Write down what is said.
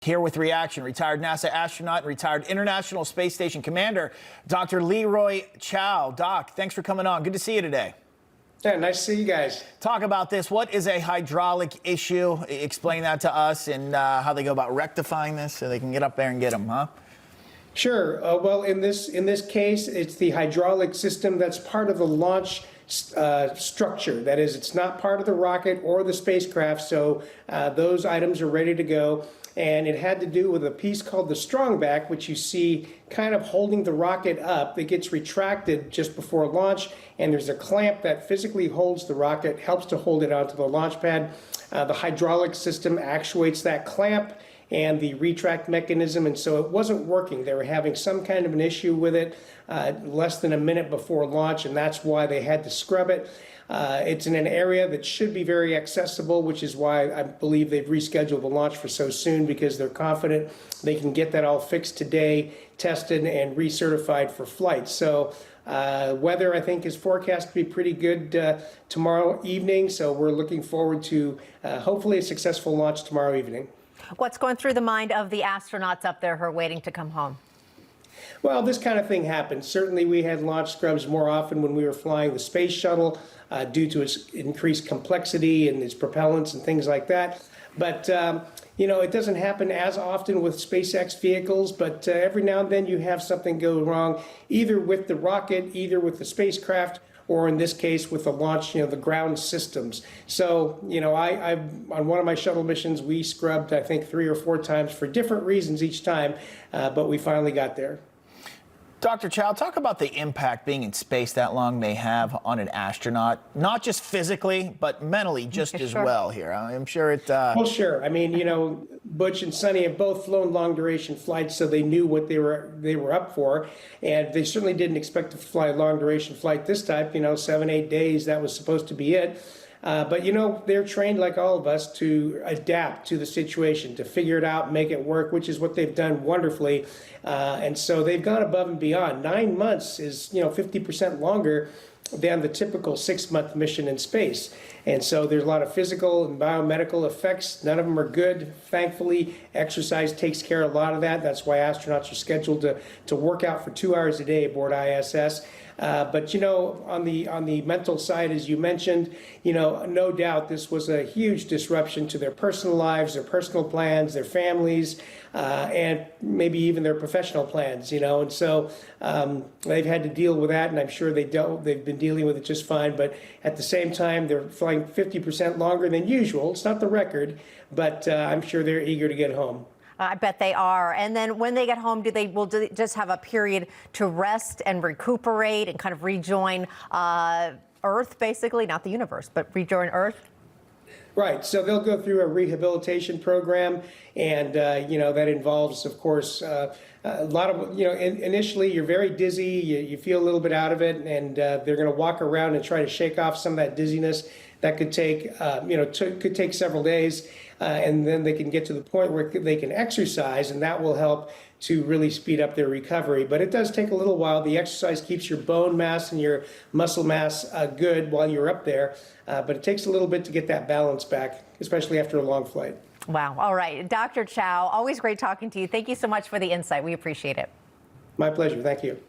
Here with reaction, retired NASA astronaut and retired International Space Station commander, Dr. Leroy Chiao. Doc, thanks for coming on. Good to see you today. Yeah, nice to see you guys. Talk about this. What is a hydraulic issue? Explain that to us and how they go about rectifying this so they can get up there and get them, huh? Sure. Well, in this case, it's the hydraulic system that's part of the launch structure. That is, it's not part of the rocket or the spacecraft, so those items are ready to go. And it had to do with a piece called the strongback, which you see kind of holding the rocket up. It gets retracted just before launch, and there's a clamp that physically holds the rocket, helps to hold it onto the launch pad. The hydraulic system actuates that clamp and the retract mechanism, and so it wasn't working. They were having some kind of an issue with it less than a minute before launch, and that's why they had to scrub it. It's in an area that should be very accessible, which is why I believe they've rescheduled the launch for so soon, because they're confident they can get that all fixed today, tested, and recertified for flight. So weather, I think, is forecast to be pretty good tomorrow evening, so we're looking forward to hopefully a successful launch tomorrow evening. What's going through the mind of the astronauts up there who are waiting to come home? Well, this kind of thing happens. Certainly we had launch scrubs more often when we were flying the space shuttle due to its increased complexity and its propellants and things like that. But, you know, it doesn't happen as often with SpaceX vehicles, but every now and then you have something go wrong, either with the rocket, either with the spacecraft, or in this case with the launch, the ground systems. So, I on one of my shuttle missions, we scrubbed, I think, 3 or 4 times for different reasons each time, but we finally got there. Dr. Chiao, talk about the impact being in space that long may have on an astronaut, not just physically, but mentally just as well here. I'm sure it... Well, sure. I mean, Butch and Sonny have both flown long-duration flights, so they knew what they were up for, and they certainly didn't expect to fly a long-duration flight this type, 7, 8 days, that was supposed to be it. But, they're trained like all of us to adapt to the situation, to figure it out, make it work, which is what they've done wonderfully. And so they've gone above and beyond. 9 months is, 50% longer than the typical 6-month mission in space. And so there's a lot of physical and biomedical effects. None of them are good. Thankfully, exercise takes care of a lot of that. That's why astronauts are scheduled to work out for 2 hours a day aboard ISS. But, on the mental side, as you mentioned, no doubt this was a huge disruption to their personal lives, their personal plans, their families, and maybe even their professional plans, And so they've had to deal with that, and I'm sure they've been dealing with it just fine. But at the same time, they're flying 50% longer than usual. It's not the record, but I'm sure they're eager to get home. I bet they are. And then when they get home, do they just have a period to rest and recuperate and kind of rejoin Earth, basically? Not the universe, but rejoin Earth? Right. So they'll go through a rehabilitation program, and, that involves, of course, a lot of, initially you're very dizzy, you feel a little bit out of it, and they're going to walk around and try to shake off some of that dizziness. That could take, could take several days, and then they can get to the point where they can exercise, and that will help to really speed up their recovery. But it does take a little while. The exercise keeps your bone mass and your muscle mass good while you're up there, but it takes a little bit to get that balance back, especially after a long flight. Wow. All right. Dr. Chiao, always great talking to you. Thank you so much for the insight. We appreciate it. My pleasure. Thank you.